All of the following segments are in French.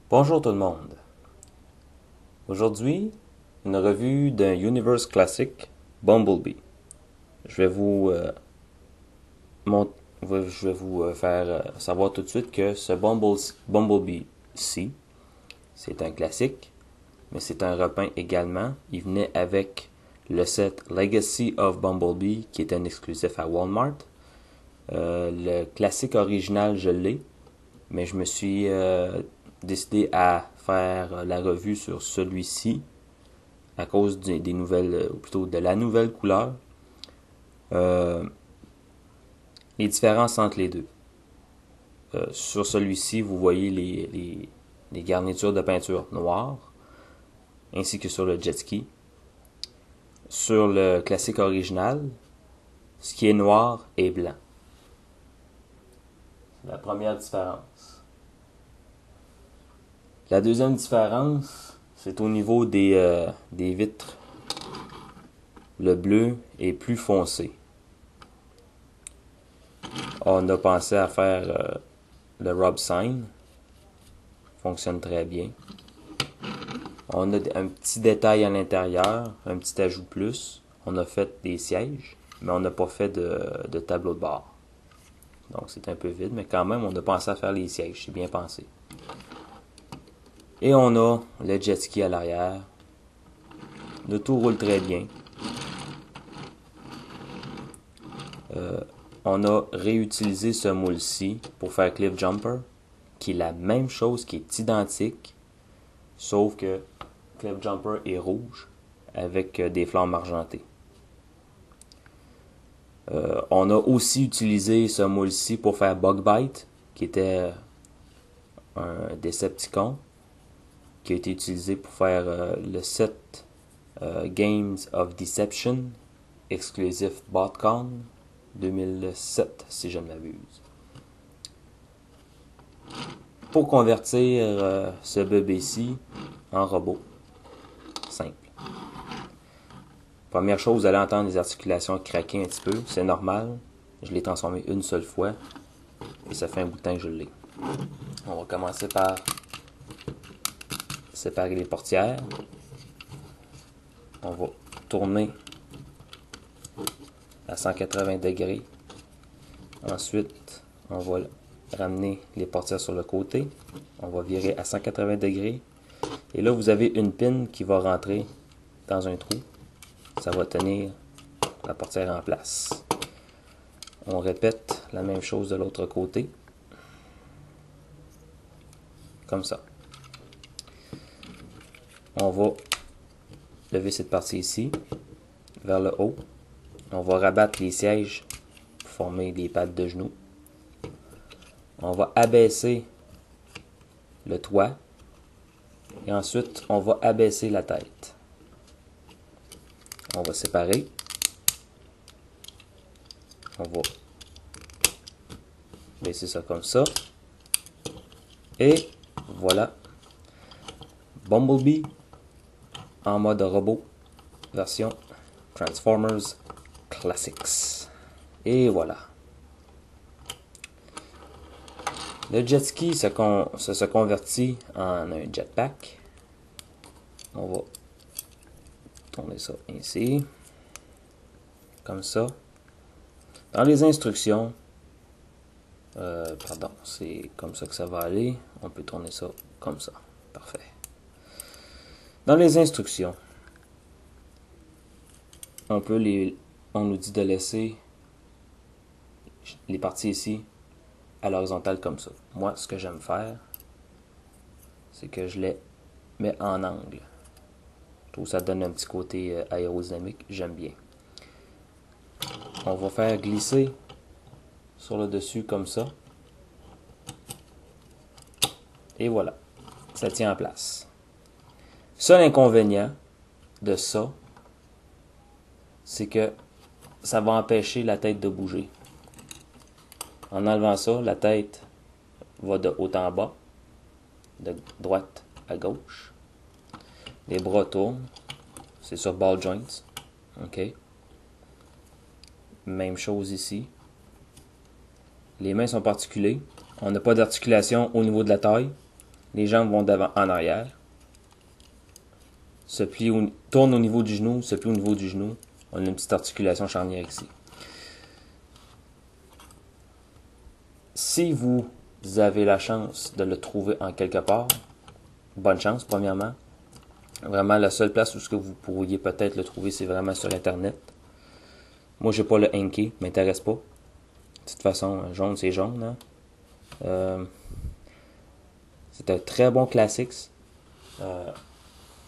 Bonjour tout le monde. Aujourd'hui, une revue d'un Universe Classic, Bumblebee. Je vais vous, faire savoir tout de suite que ce Bumblebee-ci, c'est un classique, mais c'est un repeint également. Il venait avec le set Legacy of Bumblebee, qui est un exclusif à Walmart. Le classique original, je l'ai, mais je me suis décidé à faire la revue sur celui-ci à cause des nouvelles, ou plutôt de la nouvelle couleur. Les différences entre les deux. Sur celui-ci, vous voyez les garnitures de peinture noires, ainsi que sur le jet ski. Sur le classique original, ce qui est noir est blanc. La première différence. La deuxième différence, c'est au niveau des vitres. Le bleu est plus foncé. On a pensé à faire le Rob Sign. Fonctionne très bien. On a un petit détail à l'intérieur, un petit ajout plus. On a fait des sièges, mais on n'a pas fait de tableau de bord. Donc c'est un peu vide, mais quand même, on a pensé à faire les sièges. C'est bien pensé. Et on a le jet ski à l'arrière. Le tout roule très bien. On a réutilisé ce moule-ci pour faire Cliff Jumper, qui est la même chose, qui est identique, sauf que Cliff Jumper est rouge avec des flammes argentées. On a aussi utilisé ce moule-ci pour faire Bug Bite, qui était un Decepticon, qui a été utilisé pour faire le set Games of Deception, exclusif BotCon 2007, si je ne m'abuse. Pour convertir ce bébé-ci en robot simple. Première chose, vous allez entendre les articulations craquer un petit peu, c'est normal. Je l'ai transformé une seule fois et ça fait un bout de temps que je l'ai. On va commencer par séparer les portières. On va tourner à 180 degrés. Ensuite, on va ramener les portières sur le côté. On va virer à 180 degrés. Et là, vous avez une pin qui va rentrer dans un trou. Ça va tenir la portière en place. On répète la même chose de l'autre côté. Comme ça. On va lever cette partie ici, vers le haut. On va rabattre les sièges pour former des pattes de genoux. On va abaisser le toit. Et ensuite, on va abaisser la tête. On va séparer. On va baisser ça comme ça. Et voilà. Bumblebee en mode robot, version Transformers Classics. Et voilà. Le jet ski se convertit en un jetpack. On va tourner ça ici. Comme ça. Dans les instructions, c'est comme ça que ça va aller. On peut tourner ça comme ça. Parfait. Dans les instructions, on nous dit de laisser les parties ici à l'horizontale comme ça. Moi, ce que j'aime faire, c'est que je les mets en angle. Je trouve que ça donne un petit côté aérodynamique. J'aime bien. On va faire glisser sur le dessus comme ça. Et voilà. Ça tient en place. Seul inconvénient de ça, c'est que ça va empêcher la tête de bouger. En enlevant ça, la tête va de haut en bas, de droite à gauche. Les bras tournent. C'est sur ball joints. OK. Même chose ici. Les mains sont pas articulées. On n'a pas d'articulation au niveau de la taille. Les jambes vont d'avant en arrière. Tourne au niveau du genou, se plie au niveau du genou. On a une petite articulation charnière ici. Si vous avez la chance de le trouver en quelque part, bonne chance premièrement. Vraiment, la seule place où ce que vous pourriez peut-être le trouver, c'est vraiment sur Internet. Moi, j'ai pas le Enki, m'intéresse pas. De toute façon, jaune, c'est jaune. Hein? C'est un très bon classique.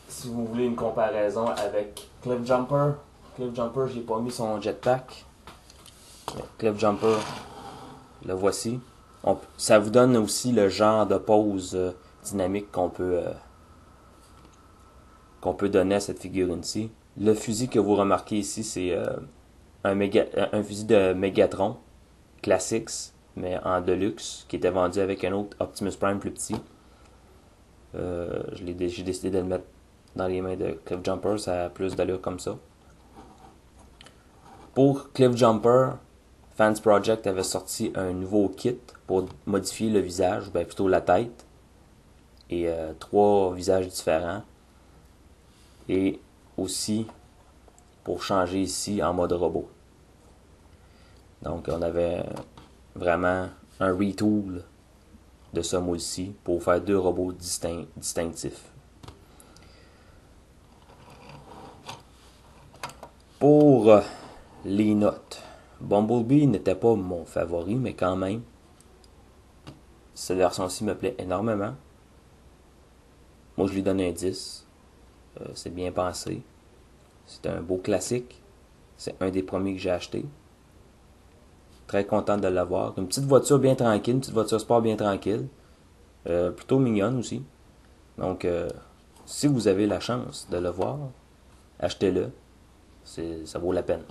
Si vous voulez une comparaison avec Cliff Jumper, j'ai pas mis son jetpack. Cliff Jumper, le voici. Ça vous donne aussi le genre de pose dynamique qu'on peut donner à cette figurine-ci. Le fusil que vous remarquez ici, c'est un fusil de Megatron Classics, mais en Deluxe, qui était vendu avec un autre Optimus Prime plus petit. J'ai décidé de le mettre dans les mains de Cliff Jumper, ça a plus d'allure comme ça. Pour Cliff Jumper, Fans Project avait sorti un nouveau kit pour modifier le visage, ou bien plutôt la tête, et 3 visages différents. Et aussi pour changer ici en mode robot. Donc on avait vraiment un retool de ce moule-ci pour faire 2 robots distinctifs. Pour les notes, Bumblebee n'était pas mon favori, mais quand même, cette version-ci me plaît énormément. Moi, je lui donne un 10. C'est bien pensé. C'est un beau classique. C'est un des premiers que j'ai acheté. Très content de l'avoir. Une petite voiture bien tranquille, une petite voiture sport bien tranquille. Plutôt mignonne aussi. Donc, si vous avez la chance de le voir, achetez-le. Ça vaut la peine.